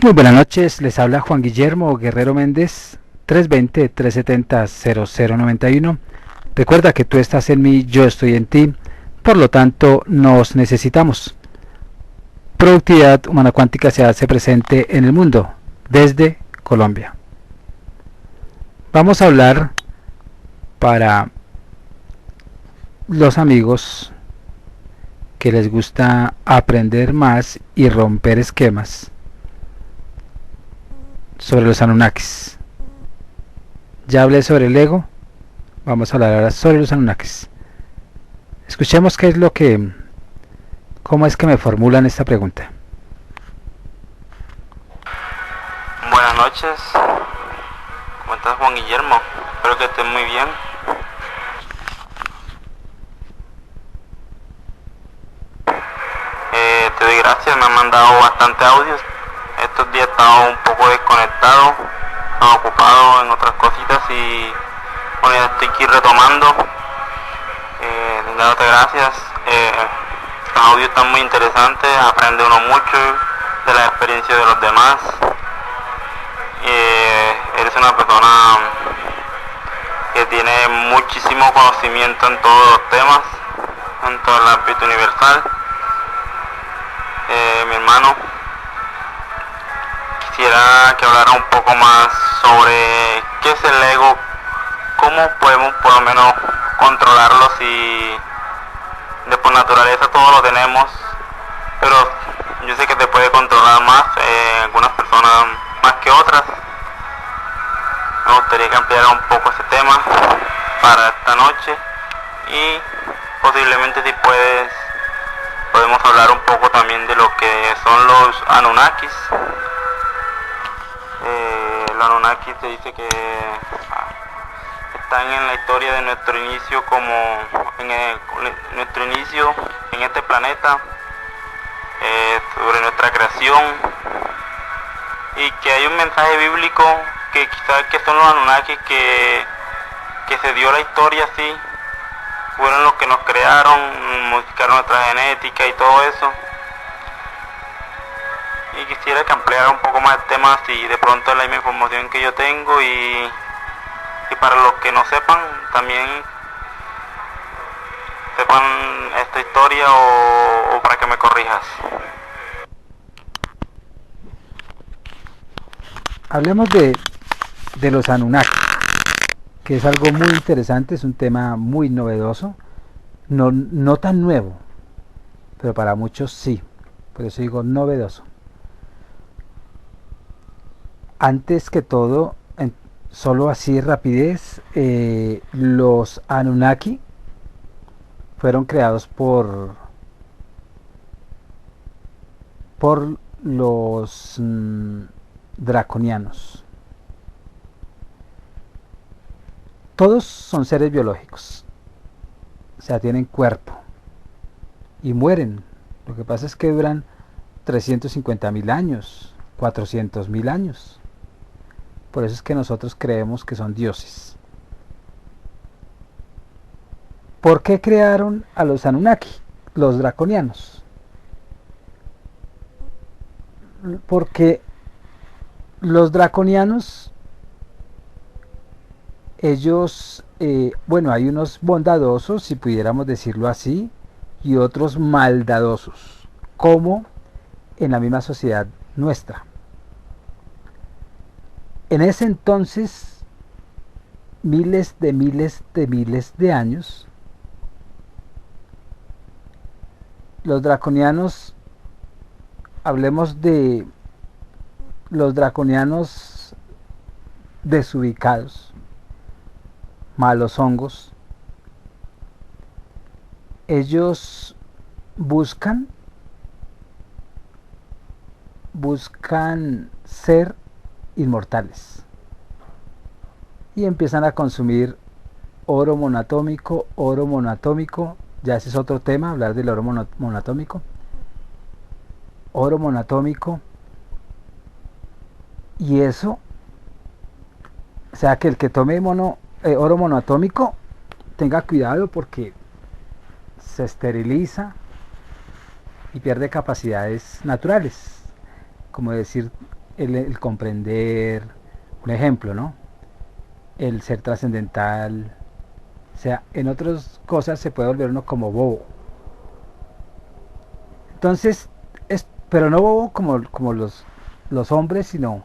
Muy buenas noches, les habla Juan Guillermo Guerrero Méndez, 320-370-0091. Recuerda que tú estás en mí, yo estoy en ti, por lo tanto nos necesitamos. Productividad Humana Cuántica se hace presente en el mundo, desde Colombia. Vamos a hablar para los amigos que les gusta aprender más y romper esquemas sobre los Anunnakis. Ya hablé sobre el ego, vamos a hablar ahora sobre los Anunnakis. Escuchemos cómo es que me formulan esta pregunta. Buenas noches, ¿cómo estás, Juan Guillermo? Espero que estés muy bien. Te doy gracias, me han mandado bastante audios. Estos días he estado un poco desconectado, ocupado en otras cositas y bueno, ya estoy aquí retomando. Dándote gracias. Los audios están muy interesantes, aprende uno mucho de la experiencia de los demás. Eres una persona que tiene muchísimo conocimiento en todos los temas, en todo el ámbito universal. Mi hermano, quisiera que hablara un poco más sobre qué es el ego, cómo podemos por lo menos controlarlo, si de por naturaleza todo lo tenemos, pero yo sé que te puede controlar más, algunas personas más que otras. Me gustaría que ampliara un poco ese tema para esta noche y posiblemente si podemos hablar un poco también de lo que son los Anunnakis. Los Anunnakis se dice que están en la historia de nuestro inicio, nuestro inicio en este planeta, sobre nuestra creación, y que hay un mensaje bíblico que quizás que son los Anunnakis que se dio la historia así, fueron los que nos crearon, modificaron nuestra genética y todo eso. Y quisiera que ampliara un poco más el tema, si de pronto es la misma información que yo tengo, y para los que no sepan, también sepan esta historia o para que me corrijas. Hablemos de los Anunnaki, que es algo muy interesante, es un tema muy novedoso, no tan nuevo, pero para muchos sí, por eso digo novedoso. Antes que todo, solo así rapidez, los Anunnaki fueron creados por los draconianos. Todos son seres biológicos, o sea, tienen cuerpo y mueren. Lo que pasa es que duran 350.000 años, 400.000 años. Por eso es que nosotros creemos que son dioses. ¿Por qué crearon a los Anunnaki, los draconianos? Porque los draconianos, ellos, hay unos bondadosos, si pudiéramos decirlo así, y otros maldadosos, como en la misma sociedad nuestra. En ese entonces, miles de años, los draconianos, hablemos de los draconianos desubicados, malos hongos, ellos buscan ser inmortales y empiezan a consumir oro monatómico, ya ese es otro tema, hablar del oro monatómico, y eso, o sea, que el que tome oro monatómico tenga cuidado, porque se esteriliza y pierde capacidades naturales, como decir el comprender, un ejemplo, ¿no? El ser trascendental. O sea, en otras cosas se puede volver uno como bobo. Entonces, pero no bobo como los hombres, sino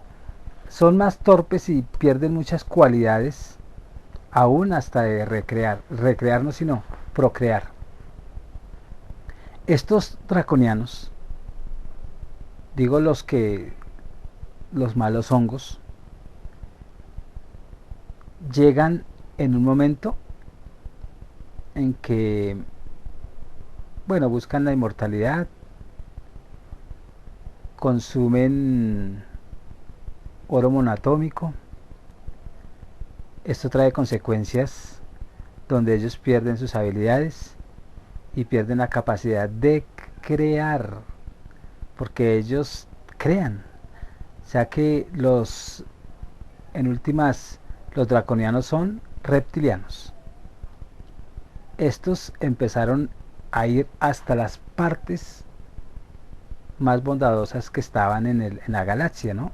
son más torpes y pierden muchas cualidades, aún hasta de recrear no, sino procrear. Estos draconianos, digo los malos hongos, llegan en un momento en que, bueno, buscan la inmortalidad, consumen oro monoatómico. Esto trae consecuencias donde ellos pierden sus habilidades y pierden la capacidad de crear, porque ellos crean. O sea que en últimas, los draconianos son reptilianos. Estos empezaron a ir hasta las partes más bondadosas que estaban en la galaxia, ¿no?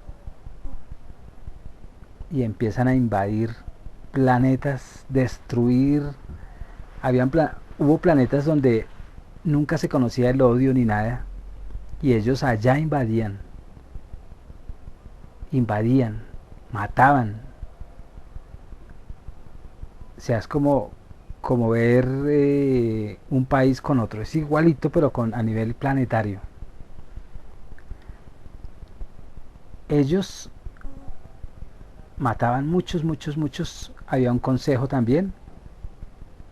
Y empiezan a invadir planetas, destruir. Hubo planetas donde nunca se conocía el odio ni nada, y ellos allá invadían, mataban. O sea, es como ver un país con otro. Es igualito, pero a nivel planetario. Ellos mataban muchos. Había un consejo también.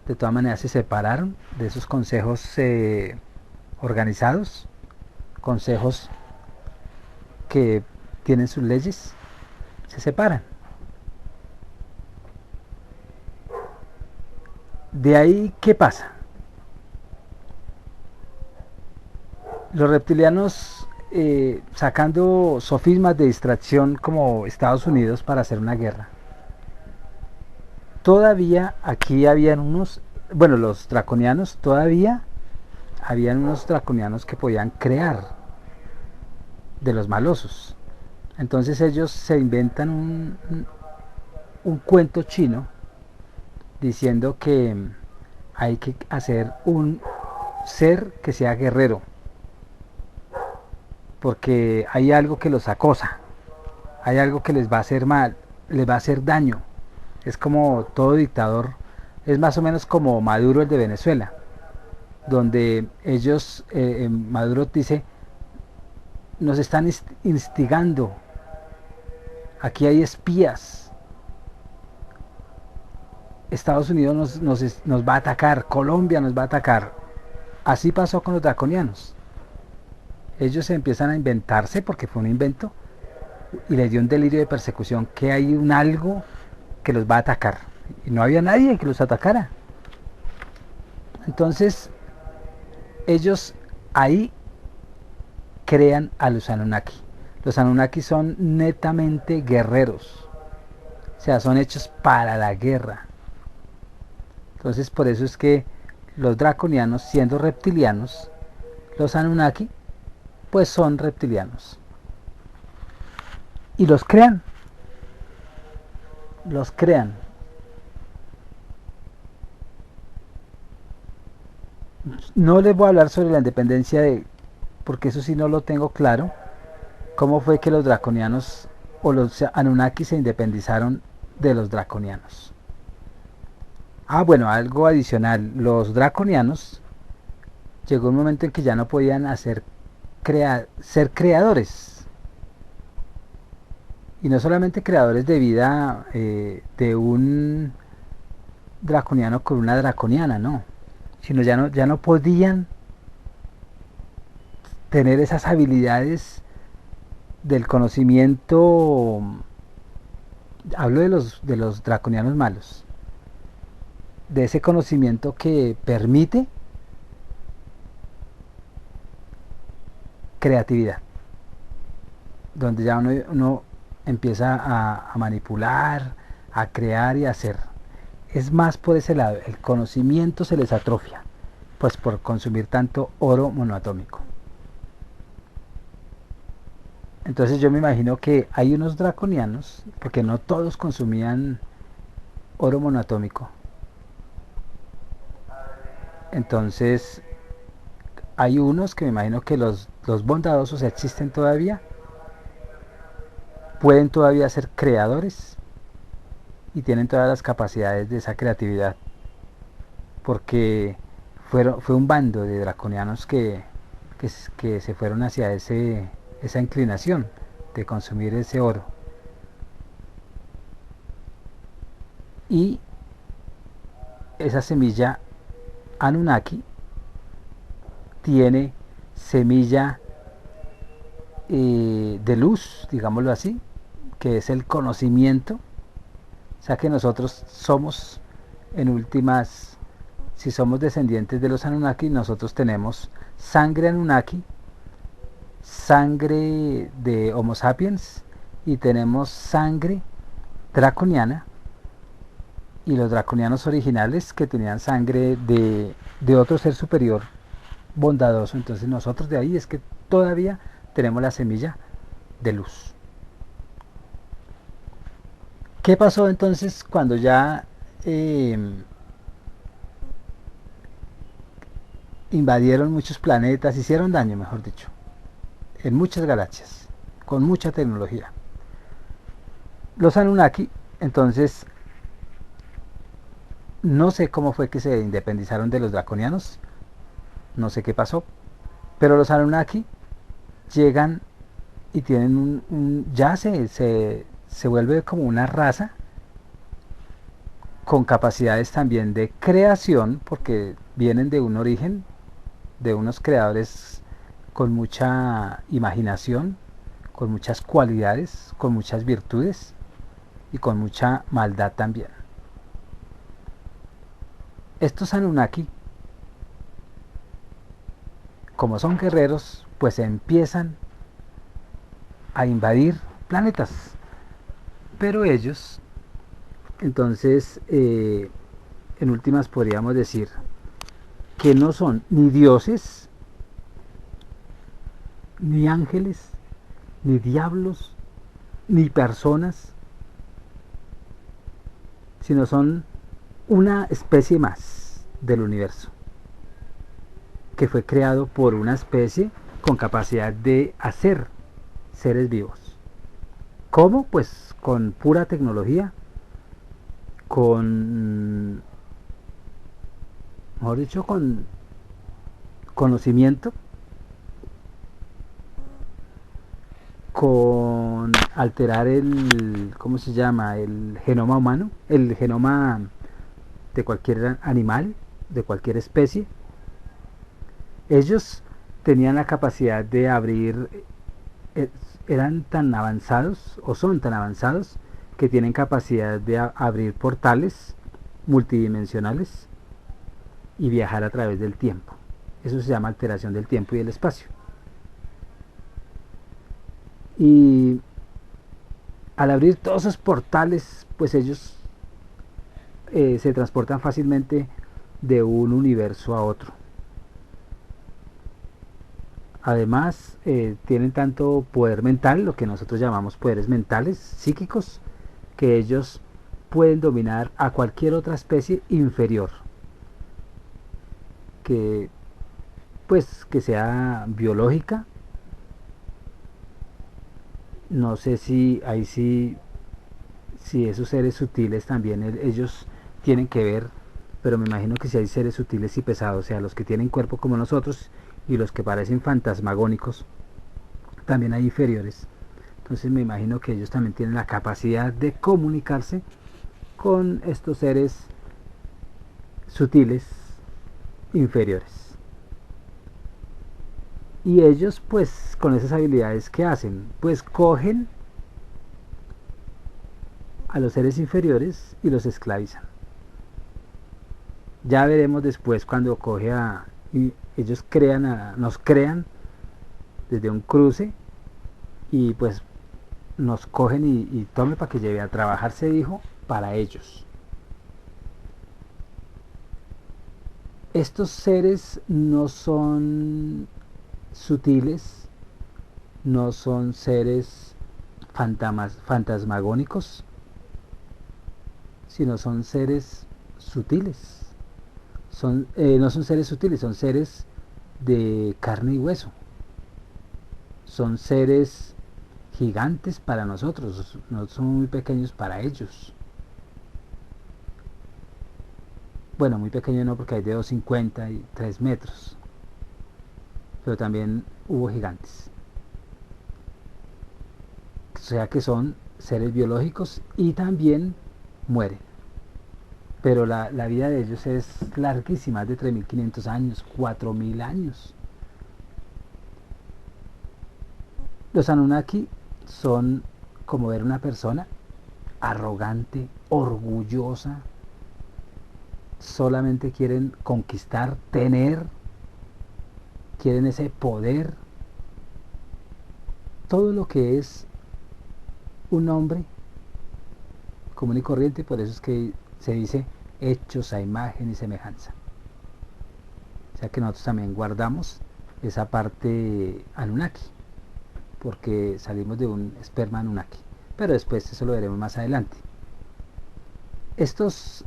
De todas maneras se separaron de esos consejos organizados. Consejos que tienen sus leyes. Se separan. De ahí, ¿qué pasa? Los reptilianos, sacando sofismas de distracción como Estados Unidos para hacer una guerra. Todavía aquí habían los draconianos, todavía habían unos draconianos que podían crear de los malosos. Entonces ellos se inventan un cuento chino diciendo que hay que hacer un ser que sea guerrero, porque hay algo que los acosa, hay algo que les va a hacer mal, les va a hacer daño. Es como todo dictador, es más o menos como Maduro, el de Venezuela, donde ellos, Maduro dice, nos están instigando, aquí hay espías, Estados Unidos nos va a atacar, Colombia nos va a atacar. Así pasó con los draconianos. Ellos empiezan a inventarse, porque fue un invento, y les dio un delirio de persecución, que hay un algo que los va a atacar. Y no había nadie que los atacara. Entonces, ellos ahí crean a los Anunnaki. Los Anunnaki son netamente guerreros. O sea, son hechos para la guerra. Entonces, por eso es que los draconianos, siendo reptilianos, los Anunnaki, pues son reptilianos. Y los crean. Los crean. No les voy a hablar sobre la independencia porque eso sí no lo tengo claro. ¿Cómo fue que los draconianos o los Anunnaki se independizaron de los draconianos? Bueno, algo adicional. Los draconianos, llegó un momento en que ya no podían ser creadores. Y no solamente creadores de vida de un draconiano con una draconiana, no. Sino ya no podían tener esas habilidades del conocimiento. Hablo de los draconianos malos. De ese conocimiento que permite creatividad, donde ya uno empieza a manipular, a crear y a hacer. Es más por ese lado, el conocimiento se les atrofia, pues por consumir tanto oro monoatómico. Entonces yo me imagino que hay unos draconianos, porque no todos consumían oro monoatómico. Entonces hay unos que me imagino que los bondadosos existen todavía, pueden todavía ser creadores y tienen todas las capacidades de esa creatividad, porque fue un bando de draconianos que se fueron hacia esa inclinación de consumir ese oro. Y esa semilla Anunnaki tiene semilla de luz, digámoslo así, que es el conocimiento. O sea que nosotros somos, en últimas, si somos descendientes de los Anunnaki, nosotros tenemos sangre Anunnaki, sangre de Homo sapiens y tenemos sangre draconiana, y los draconianos originales que tenían sangre de otro ser superior bondadoso. Entonces nosotros de ahí es que todavía tenemos la semilla de luz. ¿Qué pasó entonces cuando ya invadieron muchos planetas, hicieron daño, mejor dicho, en muchas galaxias, con mucha tecnología? Los Anunnaki, entonces, no sé cómo fue que se independizaron de los draconianos, no sé qué pasó, pero los Anunnaki llegan y tienen ya se vuelve como una raza con capacidades también de creación, porque vienen de un origen, de unos creadores con mucha imaginación, con muchas cualidades, con muchas virtudes y con mucha maldad también. Estos Anunnaki, como son guerreros, pues empiezan a invadir planetas, pero ellos, entonces, en últimas podríamos decir que no son ni dioses, ni ángeles, ni diablos, ni personas, sino son una especie más del universo, que fue creado por una especie con capacidad de hacer seres vivos. ¿Cómo? Pues con pura tecnología, con, mejor dicho, con conocimiento, con alterar ¿cómo se llama? El genoma humano, el genoma de cualquier animal, de cualquier especie. Ellos tenían la capacidad de abrir, eh, eran tan avanzados, o son tan avanzados, que tienen capacidad de abrir portales multidimensionales y viajar a través del tiempo. Eso se llama alteración del tiempo y del espacio. Y al abrir todos esos portales, pues ellos se transportan fácilmente de un universo a otro. Además, tienen tanto poder mental, lo que nosotros llamamos poderes mentales, psíquicos, que ellos pueden dominar a cualquier otra especie inferior, que pues que sea biológica. No sé si ahí sí, si esos seres sutiles también ellos tienen que ver, pero me imagino que si hay seres sutiles y pesados, o sea, los que tienen cuerpo como nosotros y los que parecen fantasmagónicos, también hay inferiores. Entonces me imagino que ellos también tienen la capacidad de comunicarse con estos seres sutiles inferiores. Y ellos pues con esas habilidades que hacen, pues cogen a los seres inferiores y los esclavizan. Ya veremos después cuando coge y ellos nos crean desde un cruce y pues nos cogen y tome para que lleve a trabajar, se dijo, para ellos. Estos seres no son sutiles, no son seres fantasmagónicos, sino son seres sutiles. No son seres sutiles, son seres de carne y hueso. Son seres gigantes para nosotros, no son muy pequeños para ellos. Bueno, muy pequeño no, porque hay de 2,50 y 3 metros, pero también hubo gigantes. O sea que son seres biológicos y también mueren. Pero la vida de ellos es larguísima, de 3.500 años, 4.000 años. Los Anunnaki son como ver una persona arrogante, orgullosa, solamente quieren conquistar, tener, quieren ese poder. Todo lo que es un hombre común y corriente, por eso es que se dice hechos a imagen y semejanza. O sea que nosotros también guardamos esa parte Anunnaki, porque salimos de un esperma Anunnaki. Pero después eso lo veremos más adelante. Estos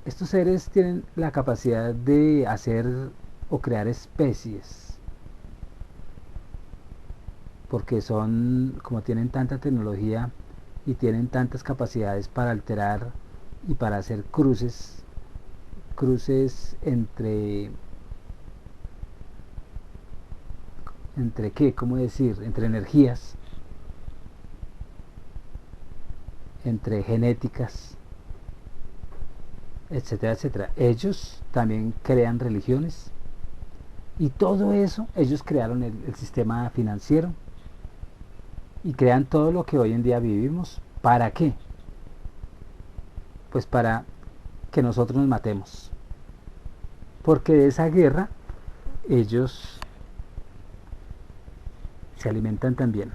seres tienen la capacidad de hacer o crear especies, porque son, como tienen tanta tecnología y tienen tantas capacidades para alterar y para hacer cruces entre qué, cómo decir, entre energías, entre genéticas, etcétera, etcétera. Ellos también crean religiones y todo eso, ellos crearon el sistema financiero y crean todo lo que hoy en día vivimos. ¿Para qué? Pues para que nosotros nos matemos, porque de esa guerra ellos se alimentan también,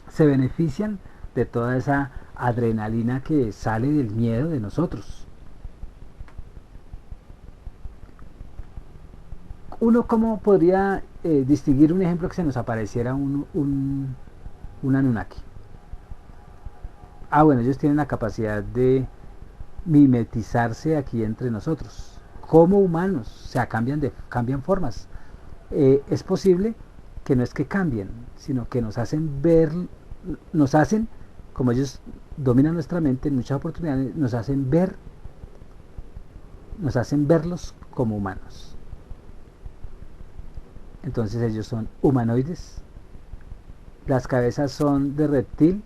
se benefician de toda esa adrenalina que sale del miedo de nosotros. Uno, ¿cómo podría distinguir un ejemplo que se nos apareciera un Anunnaki? Bueno, ellos tienen la capacidad de mimetizarse aquí entre nosotros como humanos, o sea, cambian formas. Es posible que no es que cambien, sino que nos hacen ver, como ellos dominan nuestra mente en muchas oportunidades, nos hacen verlos como humanos. Entonces ellos son humanoides, las cabezas son de reptil,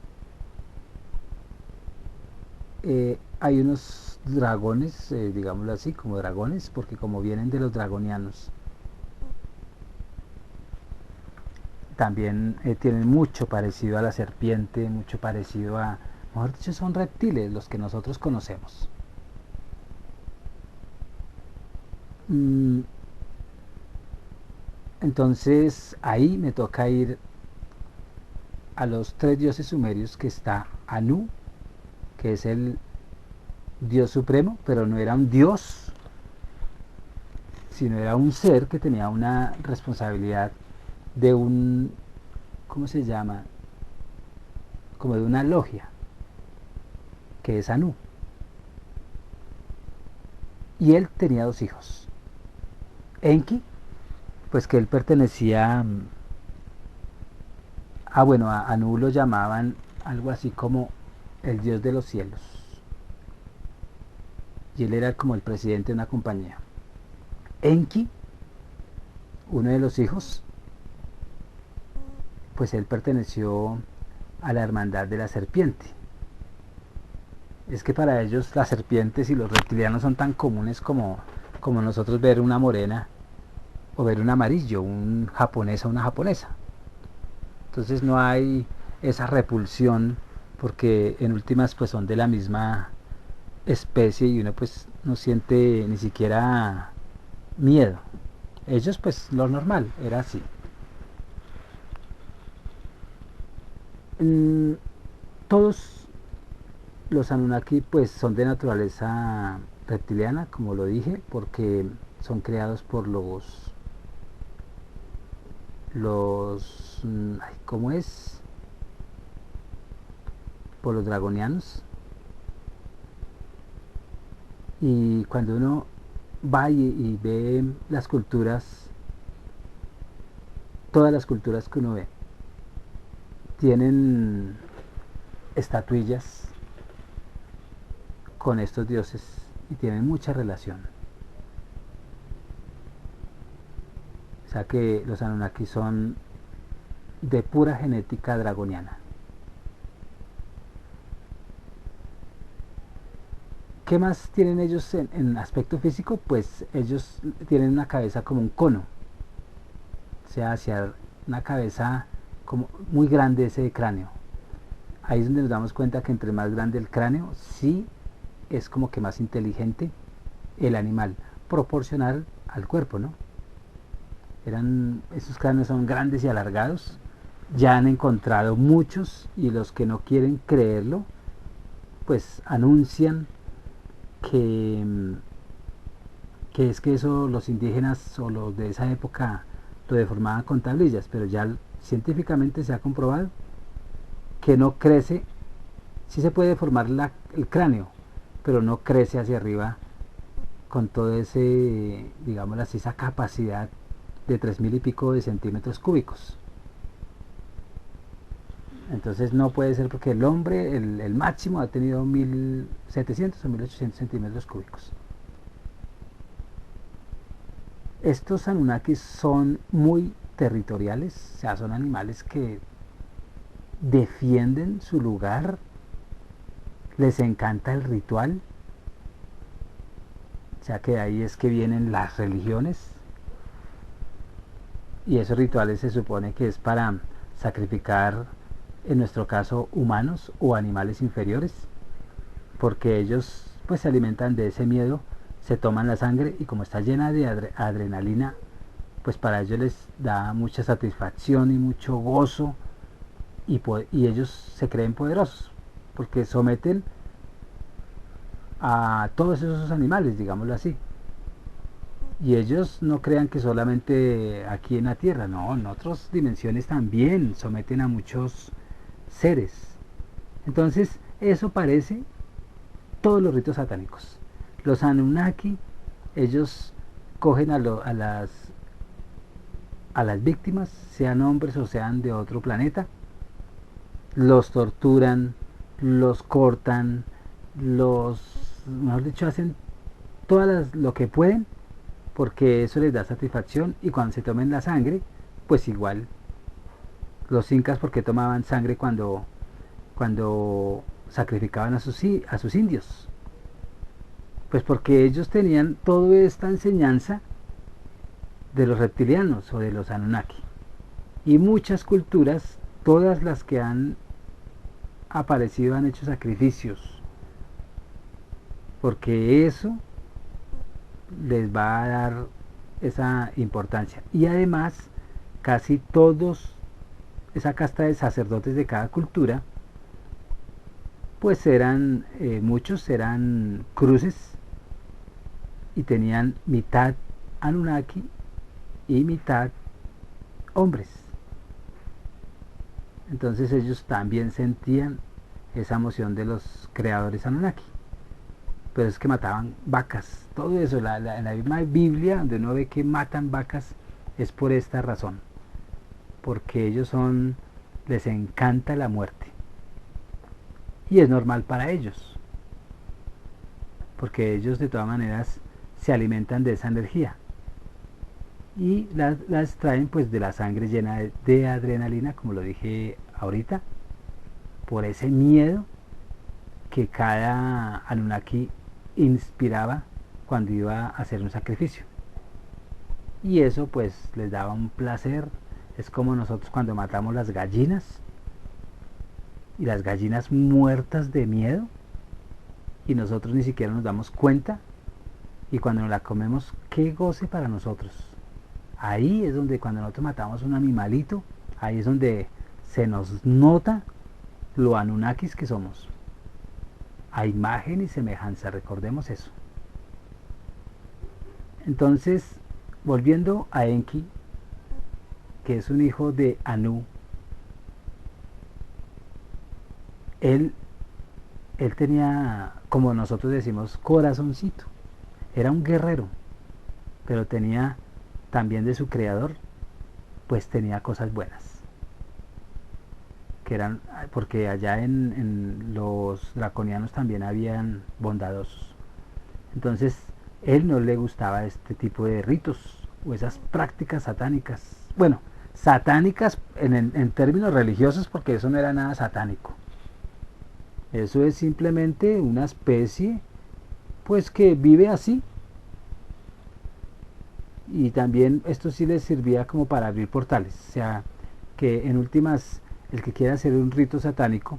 hay unos dragones, digámoslo así, como dragones, porque como vienen de los dragonianos, también tienen mucho parecido a la serpiente, mucho parecido mejor dicho, son reptiles los que nosotros conocemos. Entonces ahí me toca ir a los 3 dioses sumerios, que está Anu, que es el dios supremo, pero no era un dios, sino era un ser que tenía una responsabilidad de ¿cómo se llama? Como de una logia, que es Anu. Y él tenía 2 hijos. Enki, pues que él pertenecía bueno, a Anu lo llamaban algo así como el dios de los cielos, y él era como el presidente de una compañía. Enki, uno de los hijos, pues él perteneció a la hermandad de la serpiente. Es que para ellos las serpientes y los reptilianos son tan comunes como nosotros ver una morena o ver un amarillo, un japonés o una japonesa. Entonces no hay esa repulsión, porque en últimas pues son de la misma especie y uno pues no siente ni siquiera miedo. Ellos pues lo normal era así. Todos los Anunnaki pues son de naturaleza reptiliana, como lo dije, porque son creados por los, ¿cómo es? Por los dragonianos. Y cuando uno va y ve las culturas, todas las culturas que uno ve, tienen estatuillas con estos dioses y tienen mucha relación. O sea que los Anunnaki son de pura genética dragoniana. ¿Qué más tienen ellos en aspecto físico? Pues ellos tienen una cabeza como un cono, o sea, hacia una cabeza como muy grande ese cráneo. Ahí es donde nos damos cuenta que entre más grande el cráneo, sí es como que más inteligente el animal, proporcional al cuerpo, ¿no? Esos cráneos son grandes y alargados. Ya han encontrado muchos y los que no quieren creerlo, pues anuncian que, que es que eso los indígenas o los de esa época lo deformaban con tablillas, pero ya científicamente se ha comprobado que no crece, sí se puede deformar el cráneo, pero no crece hacia arriba con todo ese, digamos así, esa capacidad de 3000 y pico de centímetros cúbicos. Entonces no puede ser porque el hombre, el máximo, ha tenido 1700 o 1800 centímetros cúbicos. Estos Anunnakis son muy territoriales, o sea, son animales que defienden su lugar, les encanta el ritual, o sea que de ahí es que vienen las religiones, y esos rituales se supone que es para sacrificar, en nuestro caso, humanos o animales inferiores, porque ellos pues se alimentan de ese miedo, se toman la sangre y como está llena de adrenalina, pues para ellos les da mucha satisfacción y mucho gozo, y ellos se creen poderosos porque someten a todos esos animales, digámoslo así. Y ellos no crean que solamente aquí en la tierra, no, en otras dimensiones también someten a muchos seres. Entonces eso parece todos los ritos satánicos. Los Anunnaki, ellos cogen a las víctimas, sean hombres o sean de otro planeta, los torturan, los cortan, mejor dicho, hacen lo que pueden, porque eso les da satisfacción, y cuando se tomen la sangre, pues igual, los incas, porque tomaban sangre cuando sacrificaban a sus indios, pues porque ellos tenían toda esta enseñanza de los reptilianos o de los Anunnaki, y muchas culturas, todas las que han aparecido, han hecho sacrificios, porque eso les va a dar esa importancia. Y además casi todos, esa casta de sacerdotes de cada cultura, pues eran, muchos eran cruces y tenían mitad Anunnaki y mitad hombres. Entonces ellos también sentían esa emoción de los creadores Anunnaki, pero es que mataban vacas, todo eso, en la misma Biblia, donde uno ve que matan vacas, es por esta razón, porque ellos les encanta la muerte, y es normal para ellos, porque ellos de todas maneras se alimentan de esa energía, y la extraen pues de la sangre llena de adrenalina, como lo dije ahorita, por ese miedo que cada Anunnaki inspiraba cuando iba a hacer un sacrificio, y eso pues les daba un placer. Es como nosotros cuando matamos las gallinas, y las gallinas muertas de miedo, y nosotros ni siquiera nos damos cuenta, y cuando nos la comemos, qué goce para nosotros. Ahí es donde, cuando nosotros matamos un animalito, ahí es donde se nos nota lo Anunnakis que somos, a imagen y semejanza, recordemos eso. Entonces, volviendo a Enki, que es un hijo de Anu, él, él tenía, como nosotros decimos, corazoncito. Era un guerrero, pero tenía también de su creador, pues tenía cosas buenas. Que eran, porque allá en los draconianos también habían bondadosos. Entonces, él no le gustaba este tipo de ritos o esas prácticas satánicas. Bueno, satánicas en términos religiosos, porque eso no era nada satánico. Eso es simplemente una especie, pues que vive así. Y también esto sí les servía como para abrir portales. O sea, que en últimas, el que quiera hacer un rito satánico,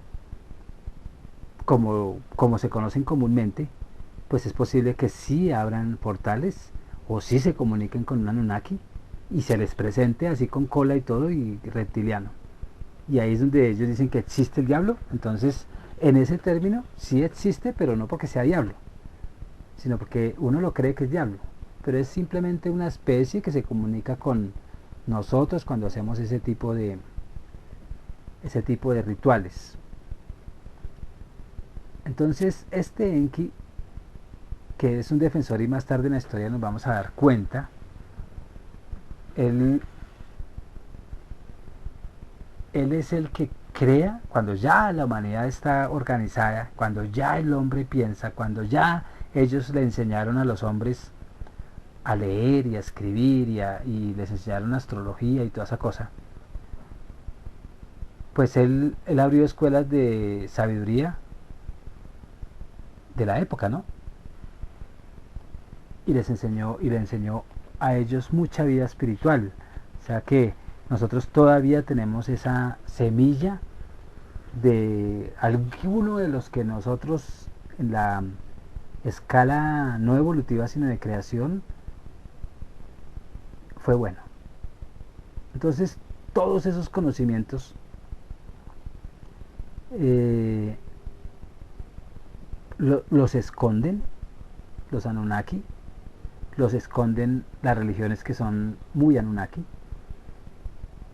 como se conocen comúnmente, pues es posible que sí abran portales o sí se comuniquen con un Anunnaki y se les presente así con cola y todo y reptiliano. Y ahí es donde ellos dicen que existe el diablo. Entonces, en ese término sí existe, pero no porque sea diablo, sino porque uno lo cree que es diablo. Pero es simplemente una especie que se comunica con nosotros cuando hacemos ese tipo de rituales. Entonces, este Enki, que es un defensor y más tarde en la historia nos vamos a dar cuenta, él es el que crea, cuando ya la humanidad está organizada, cuando ya el hombre piensa, cuando ya ellos le enseñaron a los hombres a leer y a escribir y les enseñaron astrología y toda esa cosa, pues él abrió escuelas de sabiduría de la época, ¿no? Y les enseñó y le enseñó a ellos mucha vida espiritual. O sea que nosotros todavía tenemos esa semilla de alguno de los que nosotros en la escala no evolutiva sino de creación fue bueno. Entonces todos esos conocimientos los esconden los Anunnaki, los esconden las religiones que son muy Anunnaki,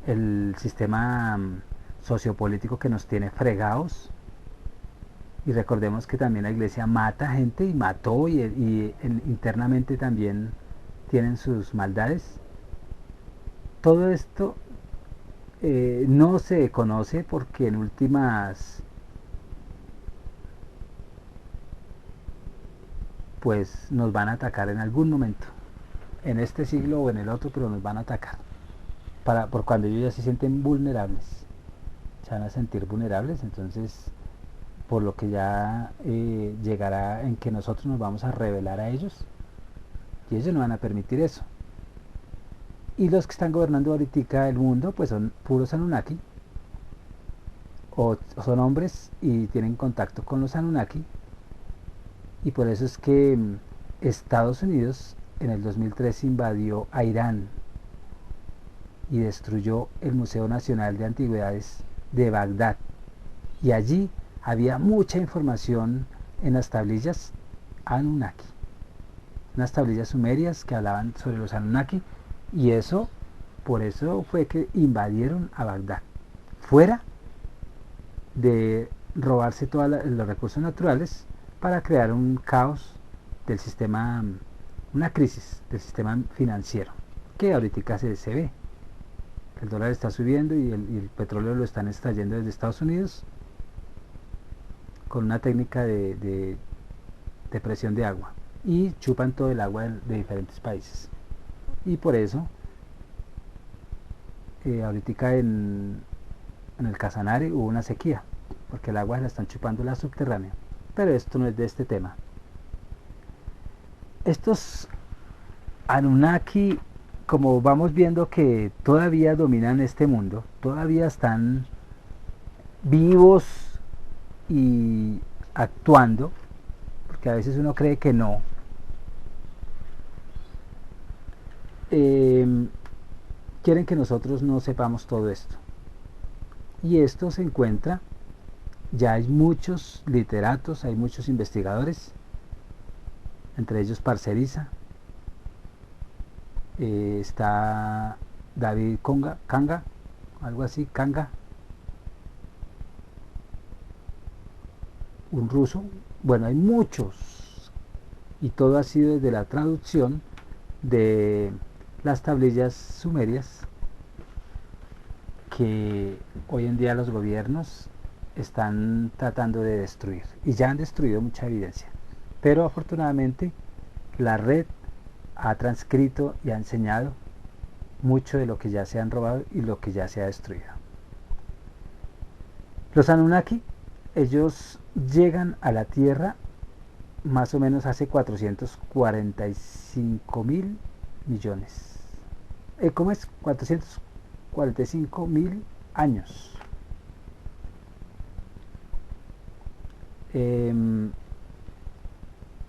el sistema sociopolítico que nos tiene fregados. Y recordemos que también la iglesia mata gente y mató y internamente también tienen sus maldades. Todo esto no se conoce porque en últimas pues nos van a atacar en algún momento, en este siglo o en el otro, pero nos van a atacar. Por cuando ellos ya se sienten vulnerables, se van a sentir vulnerables, entonces por lo que ya llegará en que nosotros nos vamos a revelar a ellos y ellos no van a permitir eso. Y los que están gobernando ahorita el mundo pues son puros Anunnaki o son hombres y tienen contacto con los Anunnaki, y por eso es que Estados Unidos en el 2003 invadió a Irán y destruyó el Museo Nacional de Antigüedades de Bagdad, y allí había mucha información en las tablillas Anunnaki, unas tablillas sumerias que hablaban sobre los Anunnaki, y eso, por eso fue que invadieron a Bagdad, fuera de robarse todos los recursos naturales para crear un caos del sistema, una crisis del sistema financiero, que ahorita se ve. El dólar está subiendo y el petróleo lo están extrayendo desde Estados Unidos con una técnica de presión de agua, y chupan todo el agua de diferentes países. Y por eso ahorita en el Casanare hubo una sequía, porque el agua la están chupando la subterránea. Pero esto no es de este tema. Estos Anunnaki, como vamos viendo que todavía dominan este mundo, todavía están vivos y actuando, porque a veces uno cree que no, quieren que nosotros no sepamos todo esto. Y esto se encuentra, ya hay muchos literatos, hay muchos investigadores, entre ellos Parceriza, está David Kanga, algo así, Kanga, un ruso. Bueno, hay muchos, y todo ha sido desde la traducción de las tablillas sumerias que hoy en día los gobiernos están tratando de destruir, y ya han destruido mucha evidencia, pero afortunadamente la red ha transcrito y ha enseñado mucho de lo que ya se han robado y lo que ya se ha destruido. Los Anunnaki, ellos llegan a la Tierra más o menos hace 445.000 millones. ¿Cómo es? 445.000 años.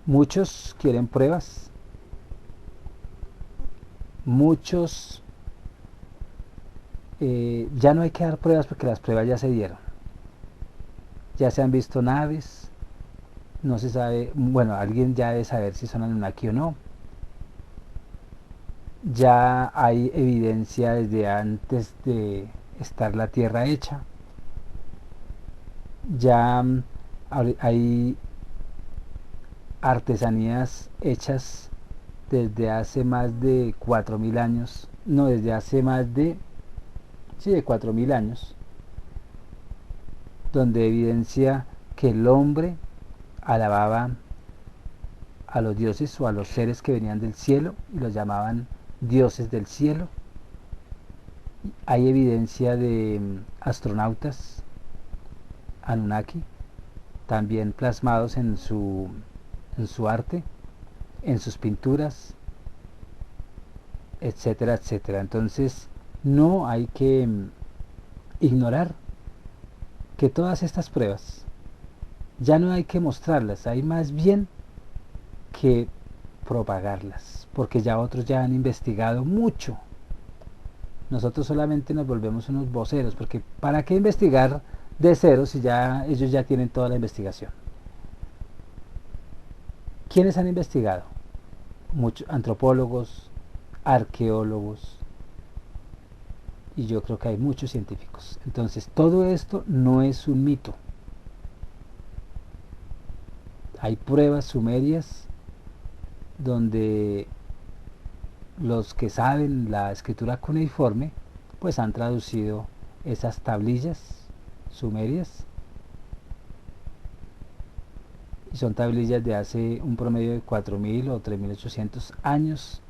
Muchos quieren pruebas. Muchos ya no hay que dar pruebas porque las pruebas ya se dieron. Ya se han visto naves, no se sabe, bueno, alguien ya debe saber si son Anunnaki o no. Ya hay evidencia desde antes de estar la Tierra hecha. Ya hay artesanías hechas desde hace más de 4.000 años, no, desde hace más de, sí, de 4.000 años, donde evidencia que el hombre alababa a los dioses o a los seres que venían del cielo y los llamaban dioses del cielo. Hay evidencia de astronautas Anunnaki también plasmados en su arte, en sus pinturas, etcétera, etcétera. Entonces no hay que ignorar que todas estas pruebas ya no hay que mostrarlas, hay más bien que propagarlas, porque ya otros ya han investigado mucho. Nosotros solamente nos volvemos unos voceros, porque ¿para qué investigar de cero si ya ellos ya tienen toda la investigación? ¿Quiénes han investigado? Muchos antropólogos, arqueólogos, y yo creo que hay muchos científicos. Entonces todo esto no es un mito. Hay pruebas sumerias donde los que saben la escritura cuneiforme pues han traducido esas tablillas sumerias, y son tablillas de hace un promedio de 4.000 o 3.800 años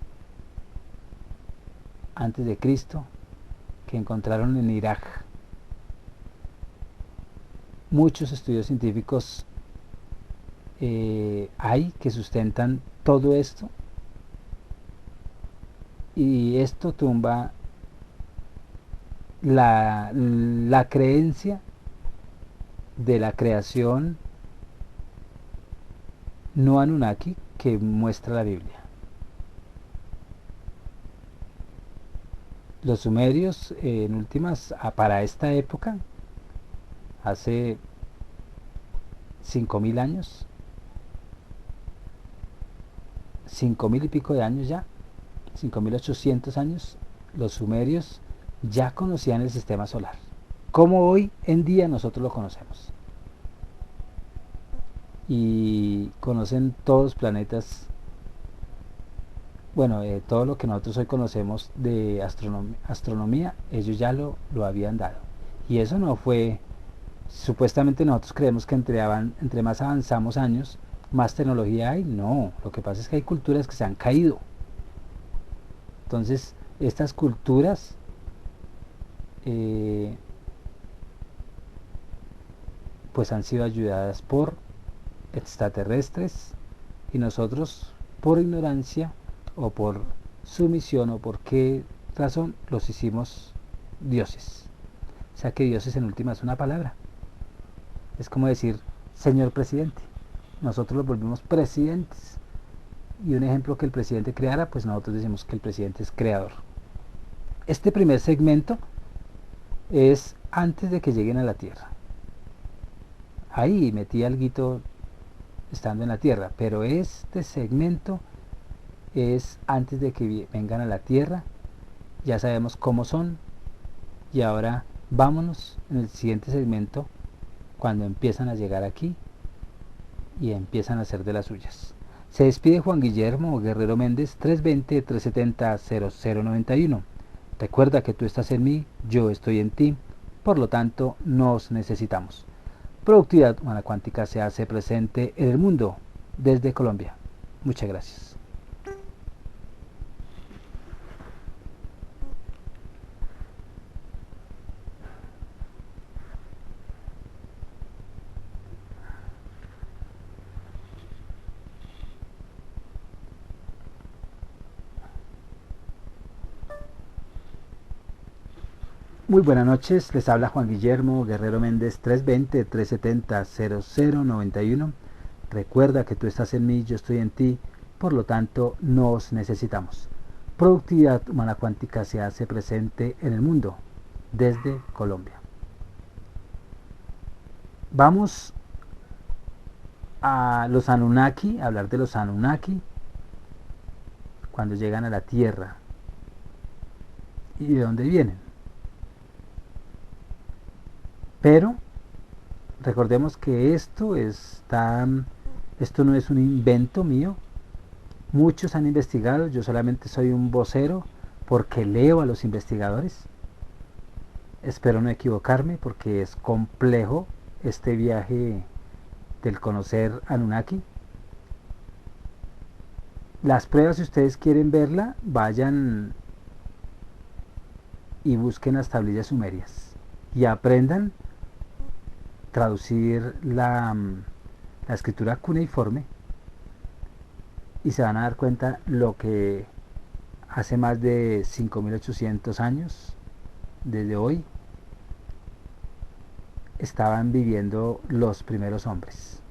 antes de Cristo, que encontraron en Irak. Muchos estudios científicos hay que sustentan todo esto, y esto tumba la creencia de la creación no Anunnaki que muestra la Biblia. Los sumerios, en últimas, para esta época, hace 5.000 años, 5.000 y pico de años ya, 5.800 años, los sumerios ya conocían el sistema solar, como hoy en día nosotros lo conocemos. Y conocen todos los planetas, bueno, todo lo que nosotros hoy conocemos de astronomía, ellos ya lo habían dado. Y eso no fue, supuestamente nosotros creemos que entre más avanzamos años, más tecnología hay. No, lo que pasa es que hay culturas que se han caído. Entonces, estas culturas pues han sido ayudadas por extraterrestres, y nosotros por ignorancia o por sumisión o por qué razón los hicimos dioses. O sea que dioses en última es una palabra. Es como decir señor presidente. Nosotros los volvimos presidentes, y un ejemplo que el presidente creara, pues nosotros decimos que el presidente es creador. Este primer segmento es antes de que lleguen a la Tierra. Ahí metí alguito estando en la Tierra, pero este segmento es antes de que vengan a la Tierra, ya sabemos cómo son, y ahora vámonos en el siguiente segmento cuando empiezan a llegar aquí y empiezan a hacer de las suyas. Se despide Juan Guillermo Guerrero Méndez, 320-370-0091. Recuerda que tú estás en mí, yo estoy en ti, por lo tanto nos necesitamos. Productividad Humana Cuántica se hace presente en el mundo desde Colombia. Muchas gracias. Muy buenas noches, les habla Juan Guillermo Guerrero Méndez, 320-370-0091. Recuerda que tú estás en mí, yo estoy en ti, por lo tanto nos necesitamos. Productividad Humana Cuántica se hace presente en el mundo desde Colombia. Vamos a los Anunnaki, a hablar de los Anunnaki cuando llegan a la Tierra y de dónde vienen. Pero recordemos que esto no es un invento mío. Muchos han investigado, yo solamente soy un vocero porque leo a los investigadores. Espero no equivocarme porque es complejo este viaje del conocer Anunnaki. Las pruebas, si ustedes quieren verla, vayan y busquen las tablillas sumerias y aprendan traducir la escritura cuneiforme y se van a dar cuenta lo que hace más de 5.800 años desde hoy estaban viviendo los primeros hombres.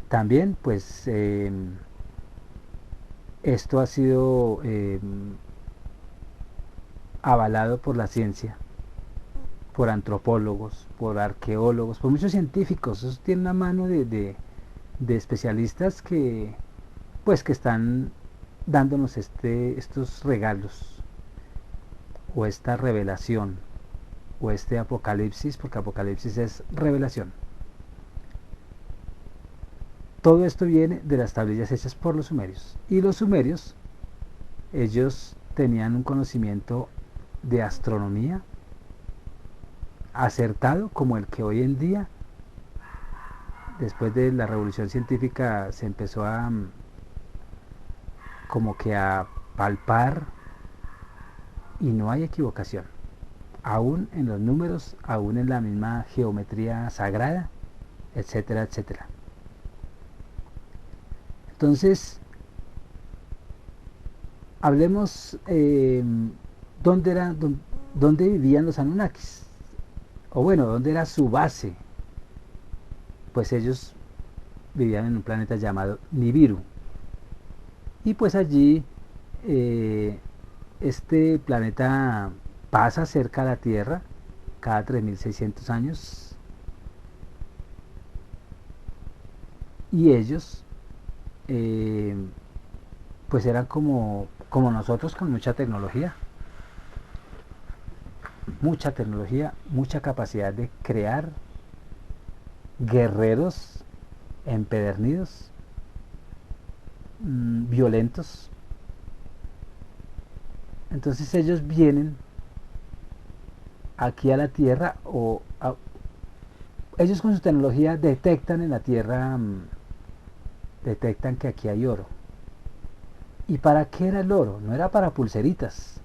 También pues esto ha sido avalado por la ciencia, por antropólogos, por arqueólogos, por muchos científicos. Eso tiene una mano de especialistas que pues que están dándonos estos regalos o esta revelación o este apocalipsis, porque apocalipsis es revelación. Todo esto viene de las tablillas hechas por los sumerios, y los sumerios, ellos tenían un conocimiento de astronomía acertado como el que hoy en día, después de la revolución científica, se empezó a como que a palpar, y no hay equivocación, aún en los números, aún en la misma geometría sagrada, etcétera, etcétera. Entonces, hablemos dónde vivían los Anunnakis, o bueno, dónde era su base. Pues ellos vivían en un planeta llamado Nibiru, y pues allí este planeta pasa cerca a la Tierra cada 3600 años, y ellos pues eran como nosotros, con mucha tecnología, mucha capacidad de crear guerreros empedernidos, violentos. Entonces ellos vienen aquí a la Tierra, ellos con su tecnología detectan en la Tierra, detectan que aquí hay oro. ¿Y para qué era el oro? No era para pulseritas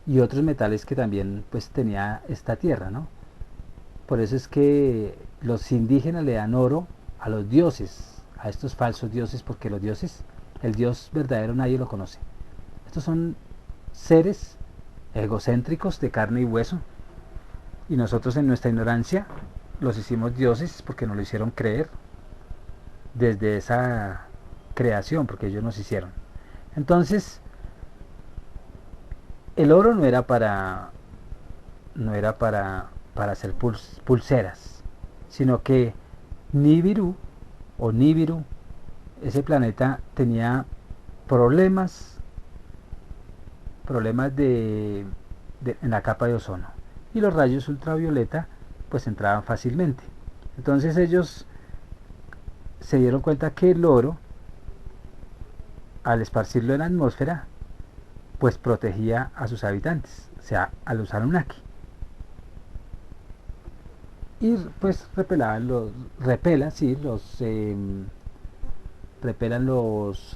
y otros metales que también pues tenía esta tierra, ¿no? Por eso es que los indígenas le dan oro a los dioses, a estos falsos dioses, porque los dioses, el Dios verdadero nadie lo conoce. Estos son seres egocéntricos de carne y hueso, y nosotros en nuestra ignorancia los hicimos dioses porque nos lo hicieron creer desde esa creación, porque ellos nos hicieron. Entonces el oro no era para hacer pulseras, sino que Nibiru o Nibiru, ese planeta tenía problemas problemas en la capa de ozono, y los rayos ultravioleta pues entraban fácilmente. Entonces ellos se dieron cuenta que el oro, al esparcirlo en la atmósfera, pues protegía a sus habitantes, o sea, a los Anunnaki. Y pues repelan los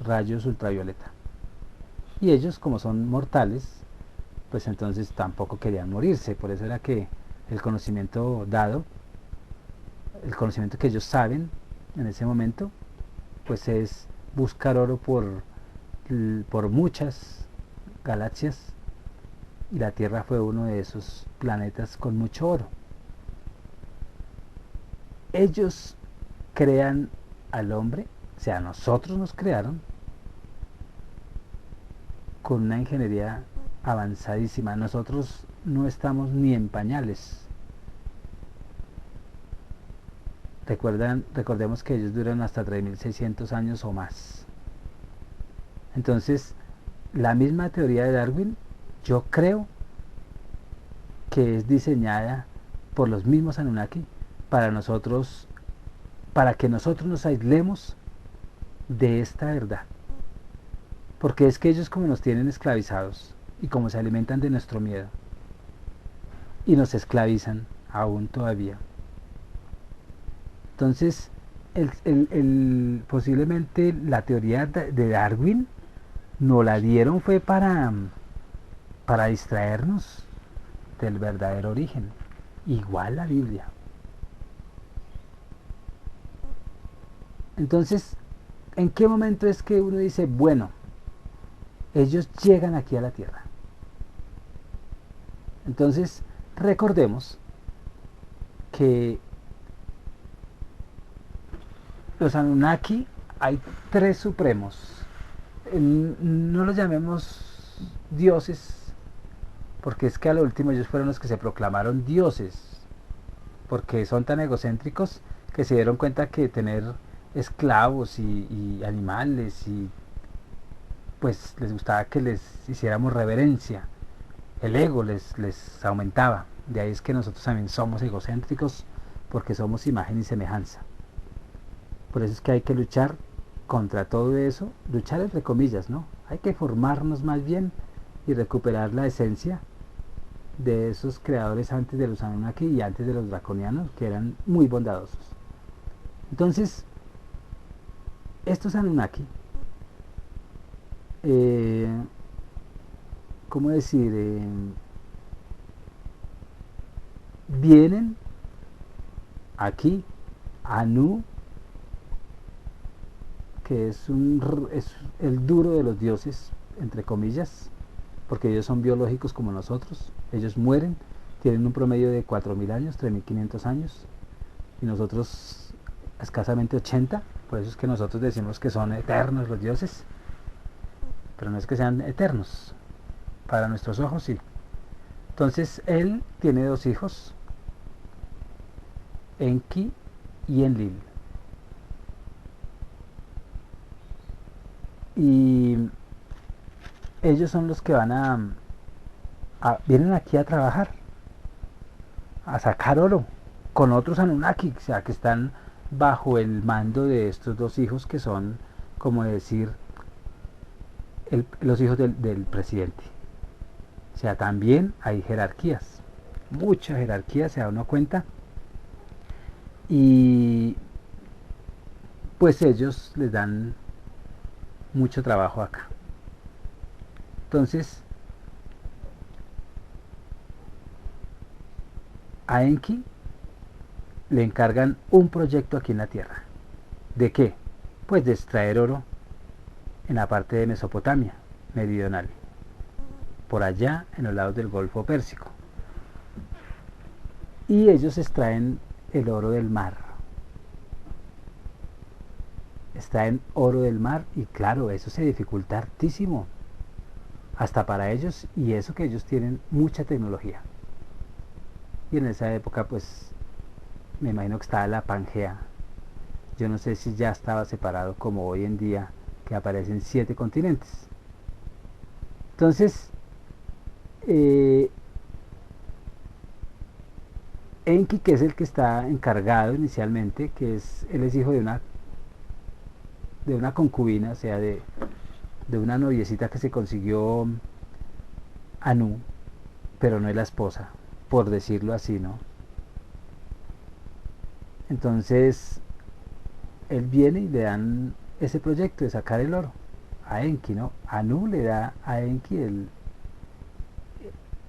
rayos ultravioleta. Y ellos, como son mortales, pues entonces tampoco querían morirse. Por eso era que el conocimiento dado, el conocimiento que ellos saben en ese momento, pues es buscar oro por muchas galaxias, y la Tierra fue uno de esos planetas con mucho oro. Ellos crean al hombre, o sea, nosotros nos crearon con una ingeniería avanzadísima. Nosotros no estamos ni en pañales. Recordemos que ellos duran hasta 3600 años o más. Entonces, la misma teoría de Darwin, yo creo que es diseñada por los mismos Anunnaki para que nosotros nos aislemos de esta verdad. Porque es que ellos, como nos tienen esclavizados y como se alimentan de nuestro miedo y nos esclavizan aún todavía, entonces posiblemente la teoría de Darwin nos la dieron fue para distraernos del verdadero origen. Igual la Biblia. Entonces, ¿en qué momento es que uno dice, bueno, ellos llegan aquí a la Tierra? Entonces, recordemos que los Anunnaki, hay 3 supremos. No los llamemos dioses, porque es que a lo último ellos fueron los que se proclamaron dioses, porque son tan egocéntricos que se dieron cuenta que tener esclavos y animales, y pues les gustaba que les hiciéramos reverencia, el ego les aumentaba. De ahí es que nosotros también somos egocéntricos, porque somos imagen y semejanza. Por eso es que hay que luchar contra todo eso, luchar entre comillas, ¿no? Hay que formarnos más bien y recuperar la esencia de esos creadores antes de los Anunnaki y antes de los draconianos, que eran muy bondadosos. Entonces, estos Anunnaki, ¿cómo decir? Vienen aquí, Anu, que es el duro de los dioses, entre comillas, porque ellos son biológicos como nosotros. Ellos mueren, tienen un promedio de 4000 años, 3500 años, y nosotros escasamente 80. Por eso es que nosotros decimos que son eternos los dioses, pero no es que sean eternos, para nuestros ojos sí. Entonces él tiene 2 hijos, Enki y Enlil. Y ellos son los que vienen aquí a trabajar, a sacar oro con otros Anunnaki, o sea, que están bajo el mando de estos 2 hijos, que son, como decir, los hijos del presidente. O sea, también hay jerarquías, mucha jerarquía, se da uno cuenta. Y pues ellos les dan mucho trabajo acá. Entonces, a Enki le encargan un proyecto aquí en la Tierra. ¿De qué? Pues de extraer oro en la parte de Mesopotamia meridional, por allá en los lados del Golfo Pérsico. Y ellos extraen el oro del mar. Extraen oro del mar, y claro, eso se dificulta hartísimo, hasta para ellos, y eso que ellos tienen mucha tecnología. Y en esa época pues me imagino que estaba la Pangea. Yo no sé si ya estaba separado como hoy en día, que aparecen 7 continentes. Entonces Eh, Enki, que es el que está encargado inicialmente, él es hijo de una concubina, o sea, de una noviecita que se consiguió Anu, pero no es la esposa, por decirlo así, ¿no? Entonces, él viene y le dan ese proyecto de sacar el oro a Enki, ¿no? Anu le da a Enki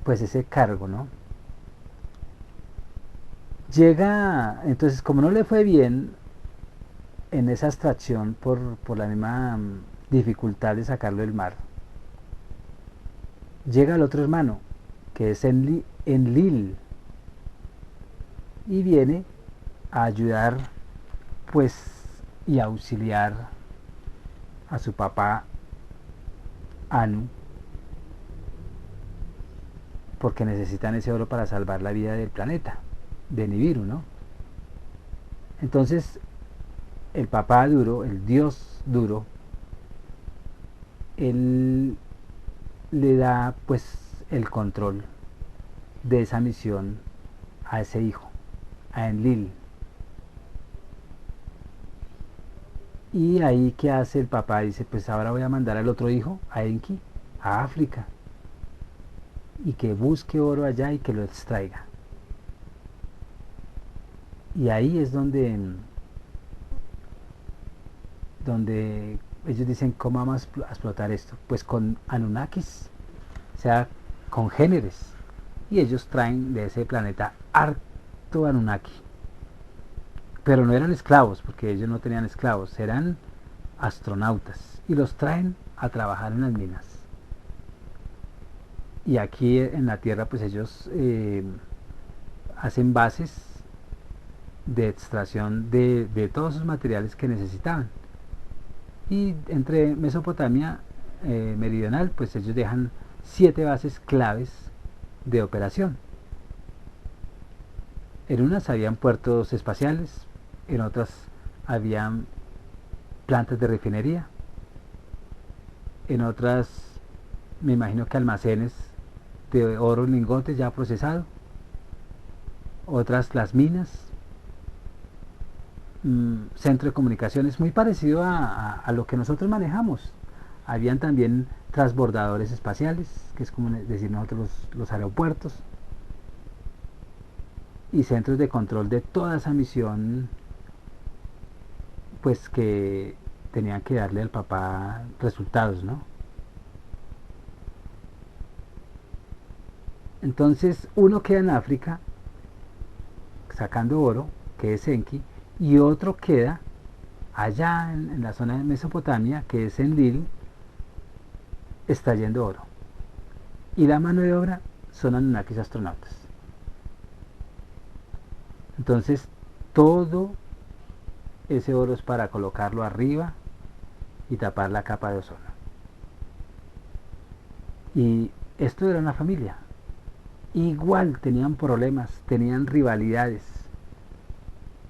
pues ese cargo, ¿no? Llega, entonces como no le fue bien en esa extracción por la misma dificultad de sacarlo del mar, llega el otro hermano, que es Enlil, y viene a ayudar pues y auxiliar a su papá Anu, porque necesitan ese oro para salvar la vida del planeta, de Nibiru, ¿no? Entonces el papá Duro, el dios Duro, él le da pues el control de esa misión a ese hijo, a Enlil. Y ahí que hace el papá, dice, pues ahora voy a mandar al otro hijo, a Enki, a África, y que busque oro allá y que lo extraiga. Y ahí es donde ellos dicen, ¿cómo vamos a explotar esto? Pues con Anunnakis, o sea, congéneres. Y ellos traen de ese planeta harto Anunnaki. Pero no eran esclavos, porque ellos no tenían esclavos, eran astronautas. Y los traen a trabajar en las minas. Y aquí en la Tierra, pues ellos hacen bases de extracción de todos esos materiales que necesitaban. Y entre Mesopotamia meridional, pues ellos dejan 7 bases claves de operación. En unas habían puertos espaciales, en otras habían plantas de refinería, en otras me imagino que almacenes de oro en lingotes ya procesado, otras las minas, centro de comunicaciones muy parecido a lo que nosotros manejamos. Habían también transbordadores espaciales, que es como decir nosotros los aeropuertos, y centros de control de toda esa misión, pues que tenían que darle al papá resultados, ¿no? Entonces uno queda en África sacando oro, que es Enki, y otro queda allá en la zona de Mesopotamia, que es Enlil, extrayendo oro. Y la mano de obra son Anunnakis astronautas. Entonces todo ese oro es para colocarlo arriba y tapar la capa de ozono. Y esto era una familia. Igual tenían problemas, tenían rivalidades,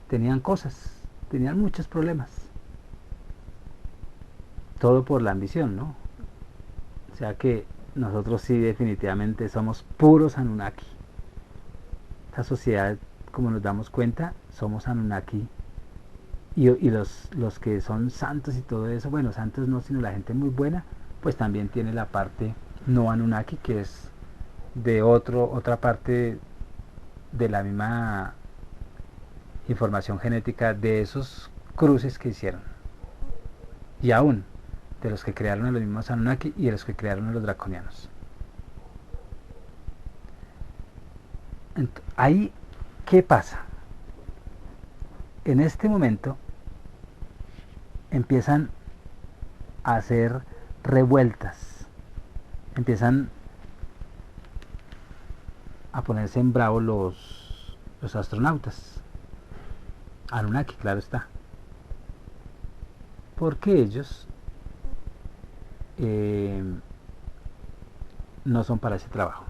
tenían cosas, tenían muchos problemas. Todo por la ambición, ¿no? O sea que nosotros sí definitivamente somos puros Anunnaki. Esta sociedad, como nos damos cuenta, somos Anunnaki. Y los que son santos y todo eso, bueno, santos no, sino la gente muy buena, pues también tiene la parte no Anunnaki, que es de otra parte de la misma información genética de esos cruces que hicieron. Y aún de los que crearon a los mismos Anunnaki y de los que crearon a los draconianos. Ahí, ¿qué pasa? En este momento empiezan a hacer revueltas, empiezan a ponerse en bravo los astronautas, Anunnaki, claro está, porque ellos no son para ese trabajo.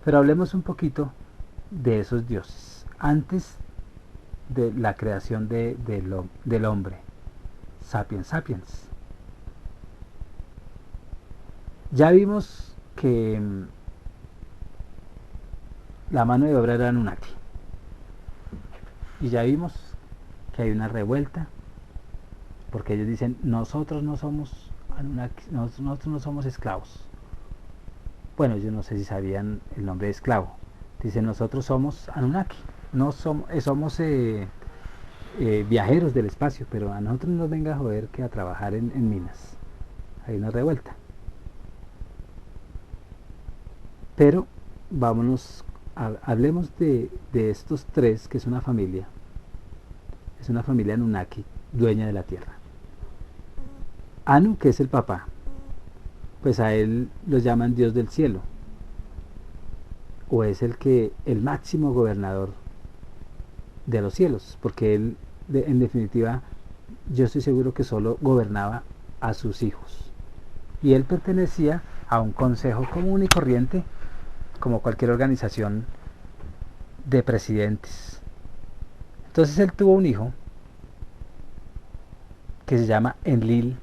Pero hablemos un poquito de esos dioses antes de la creación del hombre, sapiens sapiens. Ya vimos que la mano de obra era Anunnaki. Y ya vimos que hay una revuelta, porque ellos dicen, nosotros no somos Anunnaki, nosotros no somos esclavos. Bueno, yo no sé si sabían el nombre de esclavo. Dicen, nosotros somos Anunnaki, no somos viajeros del espacio, pero a nosotros no nos venga a joder que a trabajar en minas. Hay una revuelta. Pero vámonos, hablemos de estos tres, que es una familia Anunnaki, dueña de la tierra. Anu, que es el papá, pues a él lo llaman Dios del cielo, o es el máximo gobernador de los cielos, porque él, en definitiva, yo estoy seguro que solo gobernaba a sus hijos, y él pertenecía a un consejo común y corriente, como cualquier organización de presidentes. Entonces él tuvo un hijo que se llama Enlil.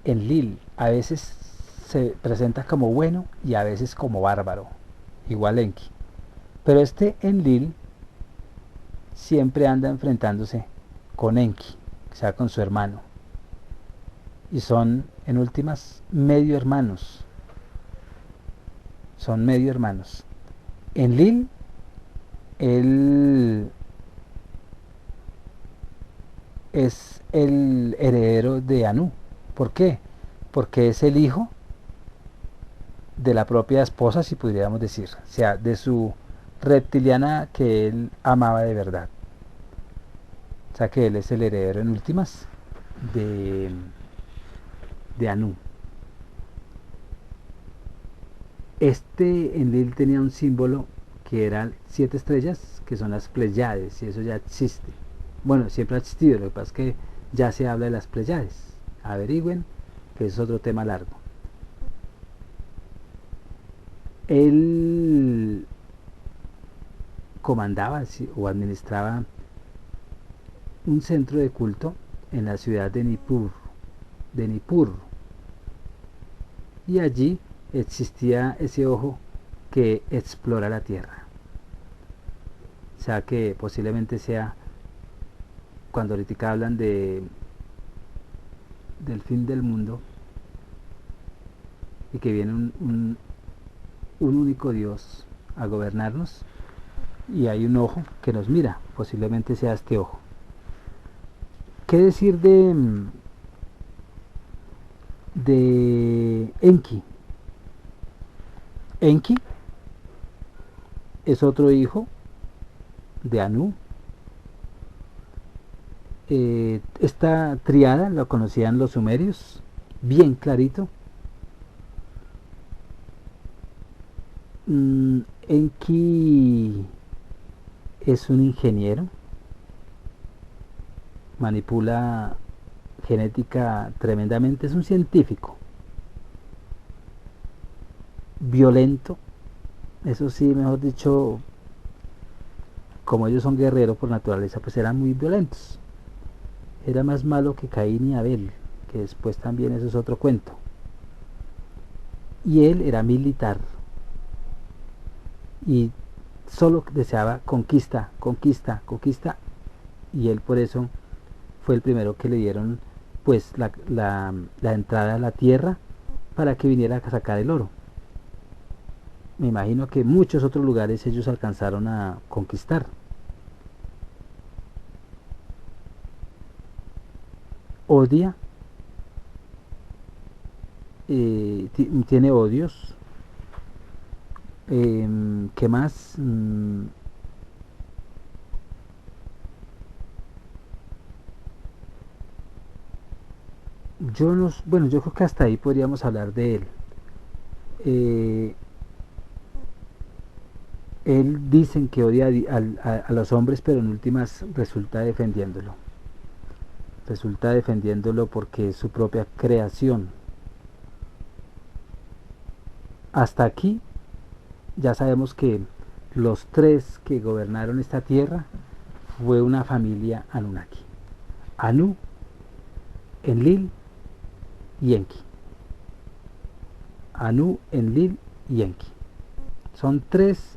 Enlil a veces se presenta como bueno y a veces como bárbaro, igual Enki. Pero este Enlil siempre anda enfrentándose con Enki, o sea, con su hermano. Y son, en últimas, medio hermanos. Son medio hermanos. Enlil, él es el heredero de Anu. ¿Por qué? Porque es el hijo de la propia esposa, si pudiéramos decir, o sea, de su reptiliana que él amaba de verdad. O sea que él es el heredero en últimas de Anu. Este Enlil tenía un símbolo que eran 7 estrellas, que son las Pleiades, y eso ya existe. Bueno, siempre ha existido, lo que pasa es que ya se habla de las Pleiades. Averigüen, que es otro tema largo. Él comandaba o administraba un centro de culto en la ciudad de Nippur, y allí existía ese ojo que explora la tierra. O sea que posiblemente sea, cuando ahorita hablan del fin del mundo y que viene un único Dios a gobernarnos, y hay un ojo que nos mira, posiblemente sea este ojo. ¿Qué decir de Enki? Enki es otro hijo de Anu. Esta triada la conocían los sumerios, bien clarito. Enki es un ingeniero, manipula genética tremendamente, es un científico, violento, eso sí, mejor dicho, como ellos son guerreros por naturaleza, pues eran muy violentos. Era más malo que Caín y Abel, que después también eso es otro cuento. Y él era militar y solo deseaba conquista, y él por eso fue el primero que le dieron pues la entrada a la tierra para que viniera a sacar el oro. Me imagino que muchos otros lugares ellos alcanzaron a conquistar. Odia, tiene odios. ¿Qué más? Bueno, yo creo que hasta ahí podríamos hablar de él. Él dicen que odia a los hombres, pero en últimas resulta defendiéndolo. Resulta defendiéndolo porque es su propia creación. Hasta aquí ya sabemos que los tres que gobernaron esta tierra fue una familia Anunnaki: Anu, Enlil y Enki. Anu, Enlil y Enki. Son tres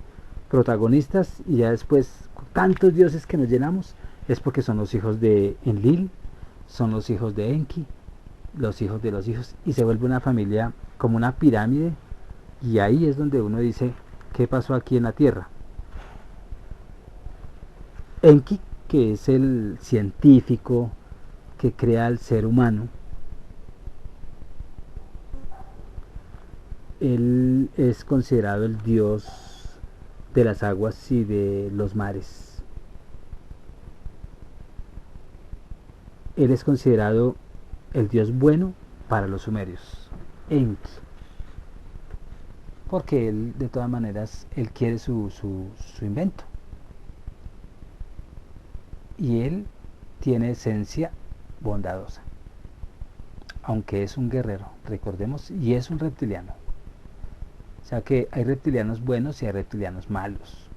protagonistas y ya después tantos dioses que nos llenamos es porque son los hijos de Enlil, son los hijos de Enki, los hijos de los hijos, y se vuelve una familia como una pirámide, y ahí es donde uno dice qué pasó aquí en la tierra. Enki, que es el científico que crea al ser humano, él es considerado el dios de las aguas y de los mares. Él es considerado el dios bueno para los sumerios, Enki, porque él de todas maneras él quiere su invento, y él tiene esencia bondadosa, aunque es un guerrero, recordemos, y es un reptiliano. O sea que hay reptilianos buenos y hay reptilianos malos.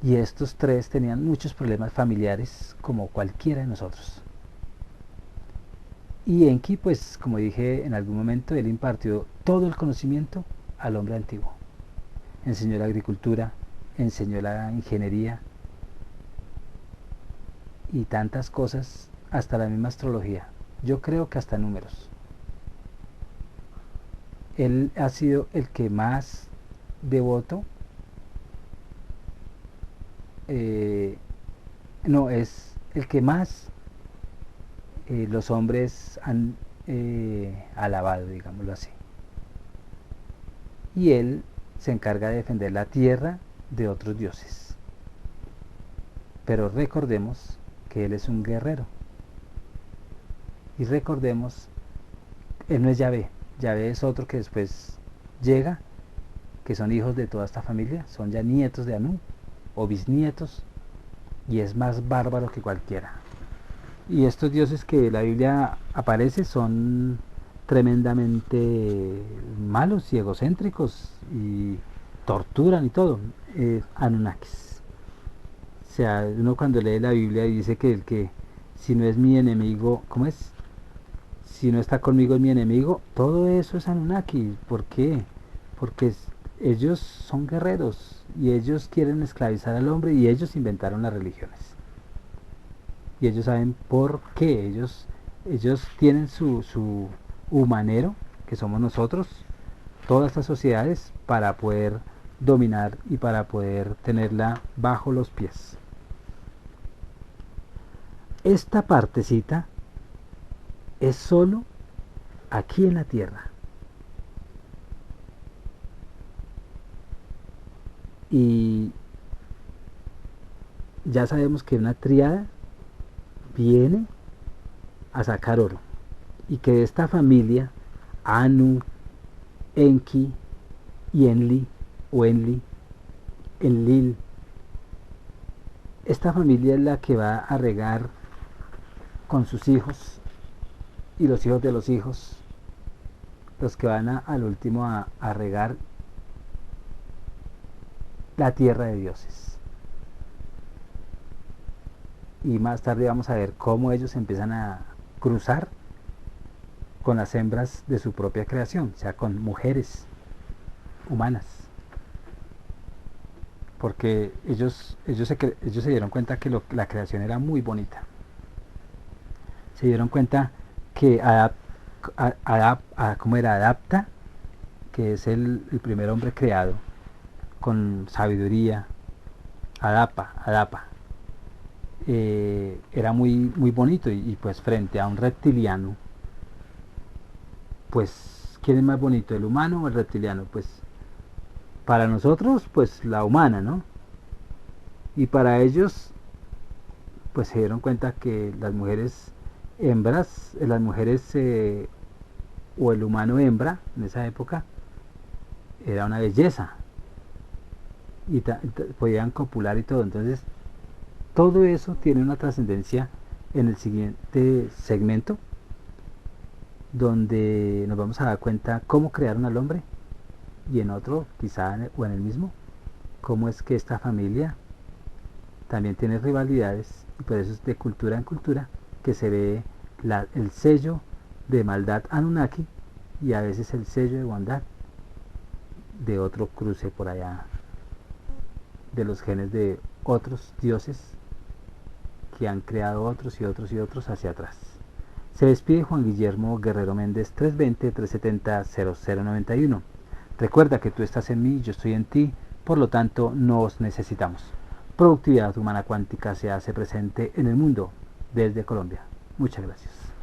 Y estos tres tenían muchos problemas familiares como cualquiera de nosotros. Y Enki, pues como dije en algún momento, él impartió todo el conocimiento al hombre antiguo. Enseñó la agricultura, enseñó la ingeniería y tantas cosas, hasta la misma astrología. Yo creo que hasta números. Él ha sido el que más devoto, no, es el que más los hombres han alabado, digámoslo así. Y él se encarga de defender la tierra de otros dioses. Pero recordemos que él es un guerrero. Y recordemos, él no es Yahvé. Yahvé es otro que después llega, que son hijos de toda esta familia, son ya nietos de Anu o bisnietos, y es más bárbaro que cualquiera. Y estos dioses que la Biblia aparece son tremendamente malos y egocéntricos y torturan y todo. Anunnakis. O sea, uno cuando lee la Biblia y dice que el que si no es mi enemigo, ¿cómo es? Si no está conmigo es mi enemigo, todo eso es Anunnaki. ¿Por qué? Porque ellos son guerreros y ellos quieren esclavizar al hombre, y ellos inventaron las religiones. Y ellos saben por qué. Ellos tienen su humanero, que somos nosotros, todas estas sociedades, para poder dominar y para poder tenerla bajo los pies. Esta partecita es solo aquí en la tierra. Y ya sabemos que una tríada viene a sacar oro, y que de esta familia, Anu, Enki y Enli, o Enli, Enlil, esta familia es la que va a regar con sus hijos y los hijos de los hijos, los que van al último a regar la tierra de dioses. Y más tarde vamos a ver cómo ellos empiezan a cruzar con las hembras de su propia creación, o sea, con mujeres humanas, porque ellos se dieron cuenta que la creación era muy bonita. Se dieron cuenta que Adapta, que es el primer hombre creado con sabiduría, Adapa, era muy, muy bonito, y pues frente a un reptiliano, pues ¿quién es más bonito, el humano o el reptiliano? Pues para nosotros, pues la humana, ¿no? Y para ellos, pues se dieron cuenta que las mujeres hembras, o el humano hembra en esa época, era una belleza, y podían copular y todo. Entonces todo eso tiene una trascendencia en el siguiente segmento, donde nos vamos a dar cuenta cómo crearon al hombre, y en otro quizá o en el mismo, cómo es que esta familia también tiene rivalidades, y por eso es de cultura en cultura que se ve el sello de maldad Anunnaki, y a veces el sello de bondad de otro cruce por allá, de los genes de otros dioses que han creado otros y otros y otros hacia atrás. Se despide Juan Guillermo Guerrero Méndez, 320-370-0091. Recuerda que tú estás en mí, yo estoy en ti, por lo tanto nos necesitamos. Productividad Humana Cuántica se hace presente en el mundo desde Colombia. Muchas gracias.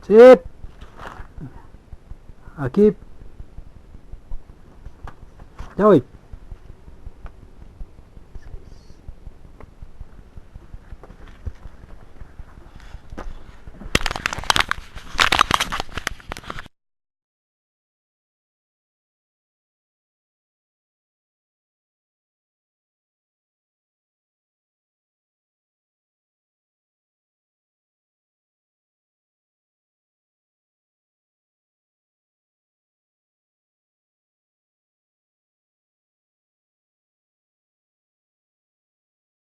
Sí, aquí. Ya voy.